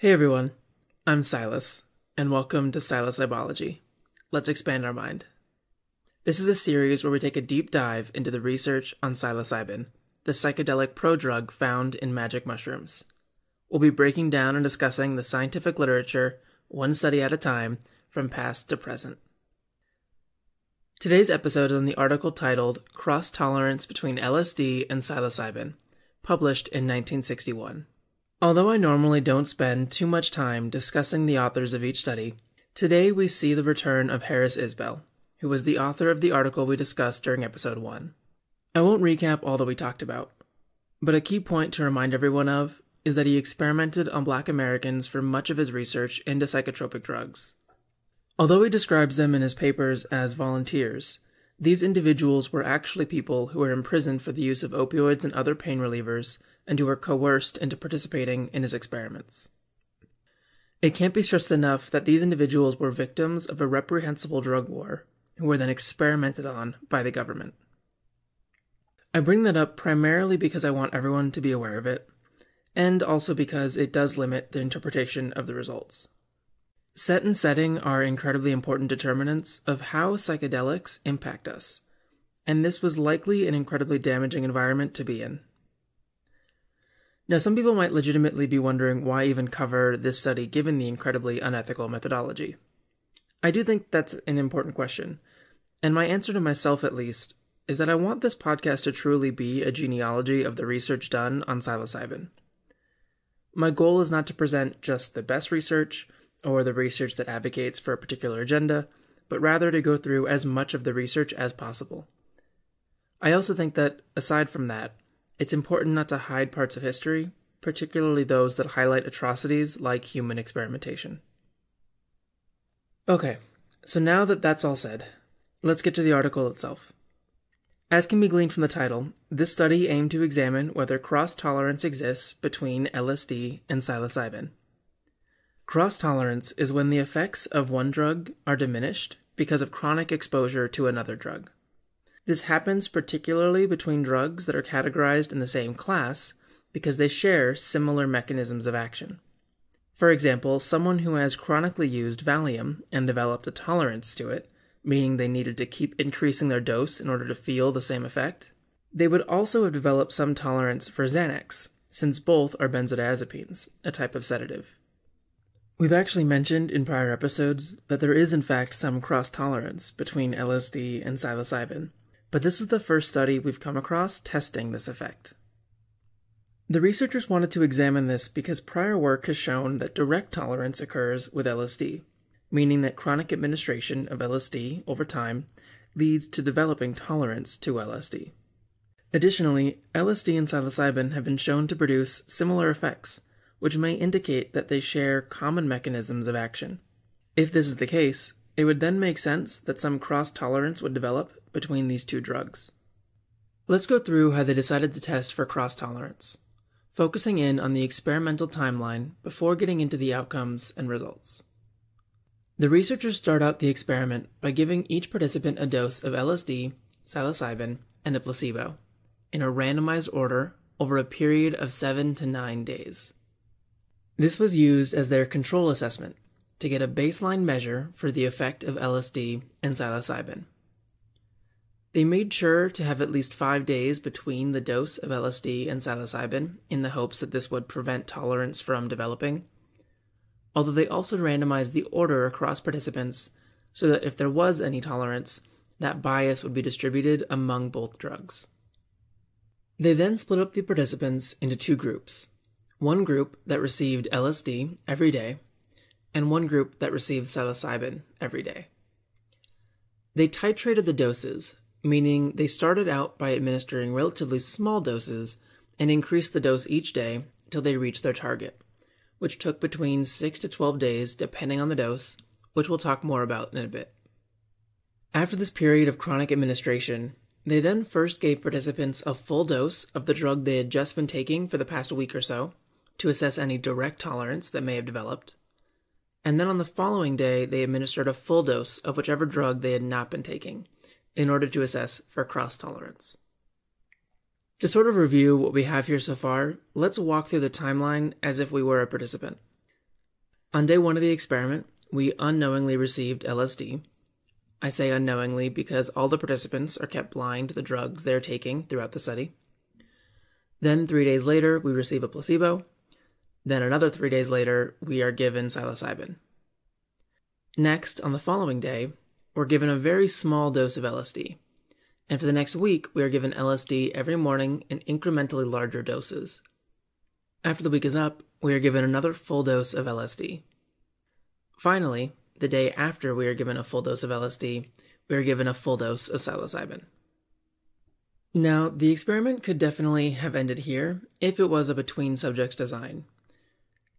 Hey everyone, I'm Silas, and welcome to Psilocybology. Let's expand our mind. This is a series where we take a deep dive into the research on psilocybin, the psychedelic prodrug found in magic mushrooms. We'll be breaking down and discussing the scientific literature, one study at a time, from past to present. Today's episode is on the article titled Cross-Tolerance Between LSD and Psilocybin, published in 1961. Although I normally don't spend too much time discussing the authors of each study, today we see the return of Harris Isbell, who was the author of the article we discussed during episode 1. I won't recap all that we talked about, but a key point to remind everyone of is that he experimented on Black Americans for much of his research into psychotropic drugs. Although he describes them in his papers as volunteers, these individuals were actually people who were imprisoned for the use of opioids and other pain relievers and who were coerced into participating in his experiments. It can't be stressed enough that these individuals were victims of a reprehensible drug war who were then experimented on by the government. I bring that up primarily because I want everyone to be aware of it, and also because it does limit the interpretation of the results. Set and setting are incredibly important determinants of how psychedelics impact us, and this was likely an incredibly damaging environment to be in. Now, some people might legitimately be wondering why even cover this study given the incredibly unethical methodology. I do think that's an important question, and my answer to myself at least is that I want this podcast to truly be a genealogy of the research done on psilocybin. My goal is not to present just the best research or the research that advocates for a particular agenda, but rather to go through as much of the research as possible. I also think that, aside from that, it's important not to hide parts of history, particularly those that highlight atrocities like human experimentation. Okay, so now that that's all said, let's get to the article itself. As can be gleaned from the title, this study aimed to examine whether cross-tolerance exists between LSD and psilocybin. Cross-tolerance is when the effects of one drug are diminished because of chronic exposure to another drug. This happens particularly between drugs that are categorized in the same class because they share similar mechanisms of action. For example, someone who has chronically used Valium and developed a tolerance to it, meaning they needed to keep increasing their dose in order to feel the same effect, they would also have developed some tolerance for Xanax, since both are benzodiazepines, a type of sedative. We've actually mentioned in prior episodes that there is in fact some cross-tolerance between LSD and psilocybin, but this is the first study we've come across testing this effect. The researchers wanted to examine this because prior work has shown that direct tolerance occurs with LSD, meaning that chronic administration of LSD over time leads to developing tolerance to LSD. Additionally, LSD and psilocybin have been shown to produce similar effects, which may indicate that they share common mechanisms of action. If this is the case, it would then make sense that some cross-tolerance would develop between these two drugs. Let's go through how they decided to test for cross-tolerance, focusing in on the experimental timeline before getting into the outcomes and results. The researchers start out the experiment by giving each participant a dose of LSD, psilocybin, and a placebo, in a randomized order over a period of 7 to 9 days. This was used as their control assessment to get a baseline measure for the effect of LSD and psilocybin. They made sure to have at least 5 days between the dose of LSD and psilocybin in the hopes that this would prevent tolerance from developing, although they also randomized the order across participants so that if there was any tolerance, that bias would be distributed among both drugs. They then split up the participants into two groups. One group that received LSD every day, and one group that received psilocybin every day. They titrated the doses, meaning they started out by administering relatively small doses and increased the dose each day until they reached their target, which took between 6 to 12 days depending on the dose, which we'll talk more about in a bit. After this period of chronic administration, they then first gave participants a full dose of the drug they had just been taking for the past week or so, to assess any direct tolerance that may have developed. And then on the following day, they administered a full dose of whichever drug they had not been taking, in order to assess for cross-tolerance. To sort of review what we have here so far, let's walk through the timeline as if we were a participant. On day 1 of the experiment, we unknowingly received LSD. I say unknowingly because all the participants are kept blind to the drugs they're taking throughout the study. Then 3 days later, we receive a placebo. Then another 3 days later, we are given psilocybin. Next, on the following day, we're given a very small dose of LSD. And for the next week, we are given LSD every morning in incrementally larger doses. After the week is up, we are given another full dose of LSD. Finally, the day after we are given a full dose of LSD, we are given a full dose of psilocybin. Now, the experiment could definitely have ended here if it was a between subjects design.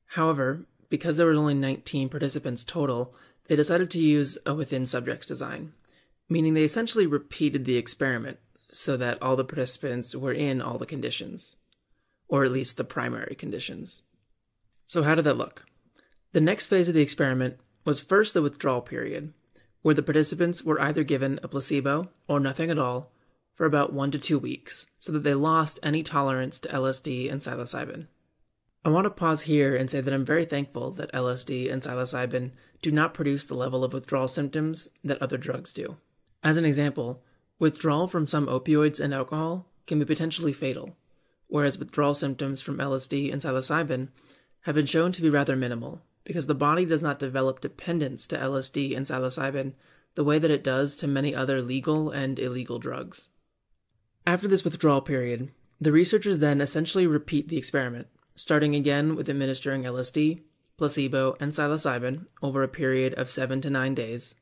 However, because there were only 19 participants total, they decided to use a within subjects design, meaning they essentially repeated the experiment so that all the participants were in all the conditions, or at least the primary conditions. So how did that look? The next phase of the experiment was first the withdrawal period, where the participants were either given a placebo or nothing at all for about 1 to 2 weeks, so that they lost any tolerance to LSD and psilocybin. I want to pause here and say that I'm very thankful that LSD and psilocybin do not produce the level of withdrawal symptoms that other drugs do. As an example, withdrawal from some opioids and alcohol can be potentially fatal, whereas withdrawal symptoms from LSD and psilocybin have been shown to be rather minimal, because the body does not develop dependence to LSD and psilocybin the way that it does to many other legal and illegal drugs. After this withdrawal period, the researchers then essentially repeat the experiment, starting again with administering LSD, placebo, and psilocybin over a period of 7 to 9 days.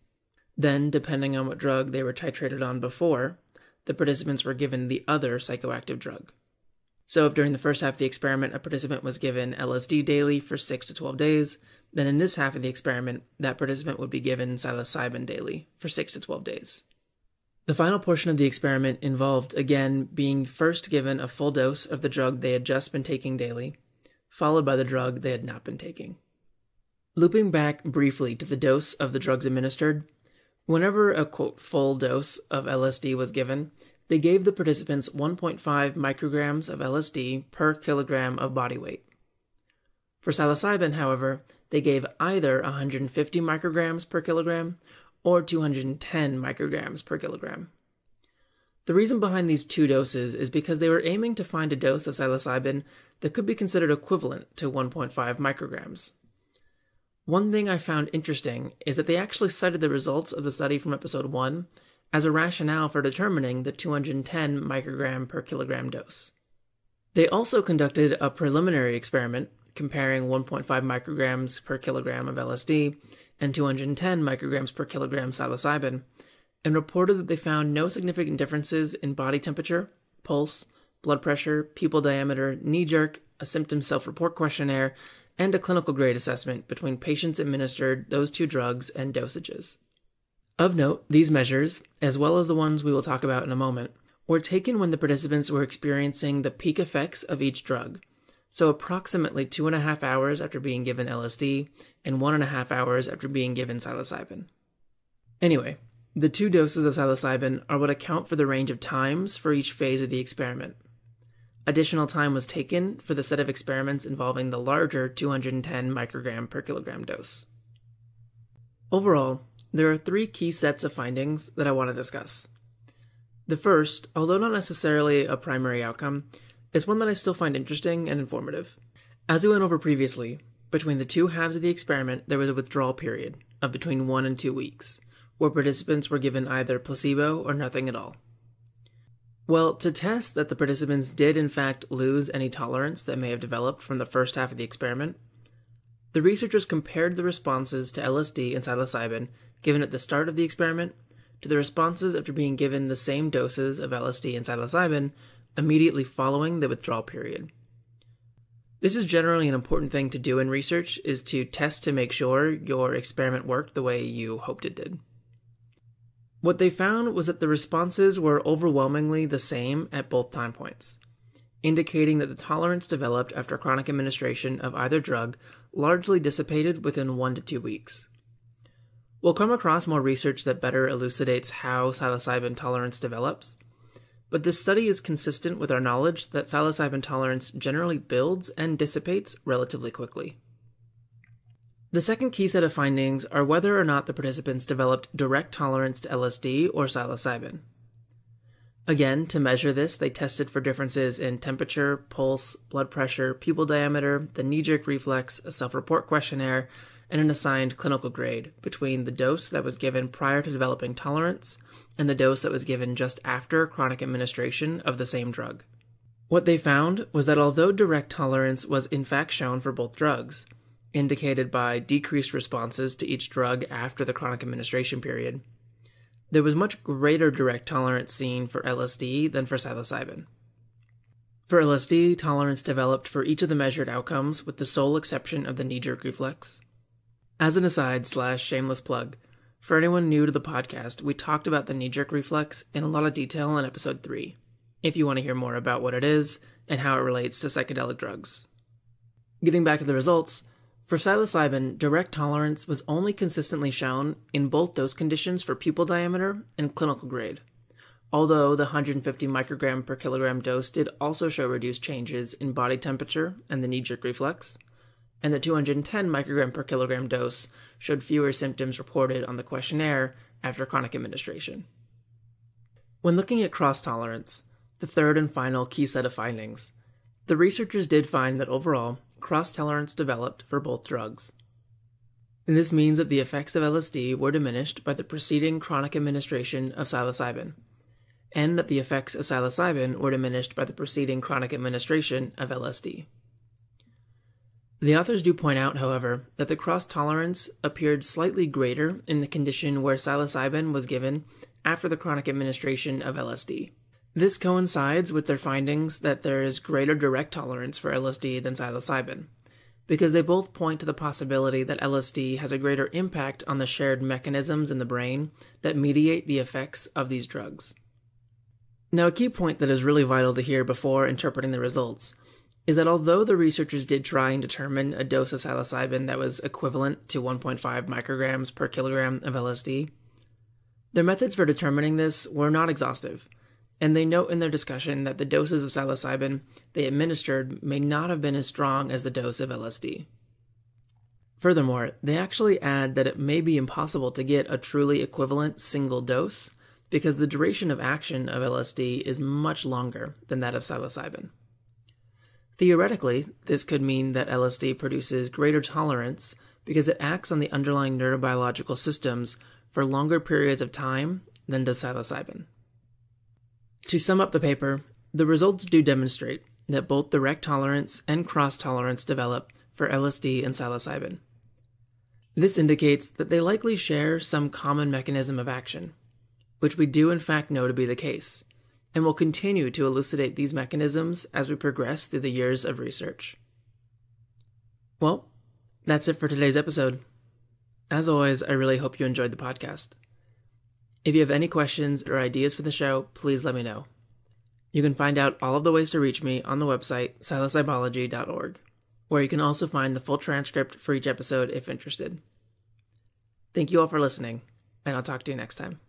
Then, depending on what drug they were titrated on before, the participants were given the other psychoactive drug. So if during the first half of the experiment a participant was given LSD daily for 6 to 12 days, then in this half of the experiment, that participant would be given psilocybin daily for 6 to 12 days. The final portion of the experiment involved, again, being first given a full dose of the drug they had just been taking daily, followed by the drug they had not been taking. Looping back briefly to the dose of the drugs administered, whenever a, quote, full dose of LSD was given, they gave the participants 1.5 micrograms of LSD per kilogram of body weight. For psilocybin, however, they gave either 150 micrograms per kilogram or 210 micrograms per kilogram. The reason behind these two doses is because they were aiming to find a dose of psilocybin that could be considered equivalent to 1.5 micrograms. One thing I found interesting is that they actually cited the results of the study from episode 1 as a rationale for determining the 210 microgram per kilogram dose. They also conducted a preliminary experiment comparing 1.5 micrograms per kilogram of LSD and 210 micrograms per kilogram psilocybin, and reported that they found no significant differences in body temperature, pulse, blood pressure, pupil diameter, knee jerk, a symptom self-report questionnaire, and a clinical grade assessment between patients administered those two drugs and dosages. Of note, these measures, as well as the ones we will talk about in a moment, were taken when the participants were experiencing the peak effects of each drug, so approximately 2.5 hours after being given LSD and 1.5 hours after being given psilocybin. Anyway, the two doses of psilocybin are what account for the range of times for each phase of the experiment. Additional time was taken for the set of experiments involving the larger 210 microgram per kilogram dose. Overall, there are 3 key sets of findings that I want to discuss. The first, although not necessarily a primary outcome, is one that I still find interesting and informative. As we went over previously, between the two halves of the experiment there was a withdrawal period of between 1 and 2 weeks, where participants were given either placebo or nothing at all. Well, to test that the participants did in fact lose any tolerance that may have developed from the first half of the experiment, the researchers compared the responses to LSD and psilocybin given at the start of the experiment to the responses after being given the same doses of LSD and psilocybin immediately following the withdrawal period. This is generally an important thing to do in research, is to test to make sure your experiment worked the way you hoped it did. What they found was that the responses were overwhelmingly the same at both time points, indicating that the tolerance developed after chronic administration of either drug largely dissipated within 1 to 2 weeks. We'll come across more research that better elucidates how psilocybin tolerance develops, but this study is consistent with our knowledge that psilocybin tolerance generally builds and dissipates relatively quickly. The second key set of findings are whether or not the participants developed direct tolerance to LSD or psilocybin. Again, to measure this, they tested for differences in temperature, pulse, blood pressure, pupil diameter, the knee-jerk reflex, a self-report questionnaire, and an assigned clinical grade between the dose that was given prior to developing tolerance and the dose that was given just after chronic administration of the same drug. What they found was that although direct tolerance was in fact shown for both drugs, indicated by decreased responses to each drug after the chronic administration period, there was much greater direct tolerance seen for LSD than for psilocybin. For LSD, tolerance developed for each of the measured outcomes with the sole exception of the knee-jerk reflex. As an aside / shameless plug, for anyone new to the podcast, we talked about the knee-jerk reflex in a lot of detail in episode 3, if you want to hear more about what it is and how it relates to psychedelic drugs. Getting back to the results, for psilocybin, direct tolerance was only consistently shown in both dose conditions for pupil diameter and clinical grade, although the 150 microgram per kilogram dose did also show reduced changes in body temperature and the knee-jerk reflex, and the 210 microgram per kilogram dose showed fewer symptoms reported on the questionnaire after chronic administration. When looking at cross-tolerance, the third and final key set of findings, the researchers did find that overall, cross-tolerance developed for both drugs. And this means that the effects of LSD were diminished by the preceding chronic administration of psilocybin, and that the effects of psilocybin were diminished by the preceding chronic administration of LSD. The authors do point out, however, that the cross-tolerance appeared slightly greater in the condition where psilocybin was given after the chronic administration of LSD. This coincides with their findings that there is greater direct tolerance for LSD than psilocybin, because they both point to the possibility that LSD has a greater impact on the shared mechanisms in the brain that mediate the effects of these drugs. Now, a key point that is really vital to hear before interpreting the results is that although the researchers did try and determine a dose of psilocybin that was equivalent to 1.5 micrograms per kilogram of LSD, their methods for determining this were not exhaustive, and they note in their discussion that the doses of psilocybin they administered may not have been as strong as the dose of LSD. Furthermore, they actually add that it may be impossible to get a truly equivalent single dose because the duration of action of LSD is much longer than that of psilocybin. Theoretically, this could mean that LSD produces greater tolerance because it acts on the underlying neurobiological systems for longer periods of time than does psilocybin. To sum up the paper, the results do demonstrate that both direct tolerance and cross-tolerance develop for LSD and psilocybin. This indicates that they likely share some common mechanism of action, which we do in fact know to be the case, and will continue to elucidate these mechanisms as we progress through the years of research. Well, that's it for today's episode. As always, I really hope you enjoyed the podcast. If you have any questions or ideas for the show, please let me know. You can find out all of the ways to reach me on the website psilocybology.org, where you can also find the full transcript for each episode if interested. Thank you all for listening, and I'll talk to you next time.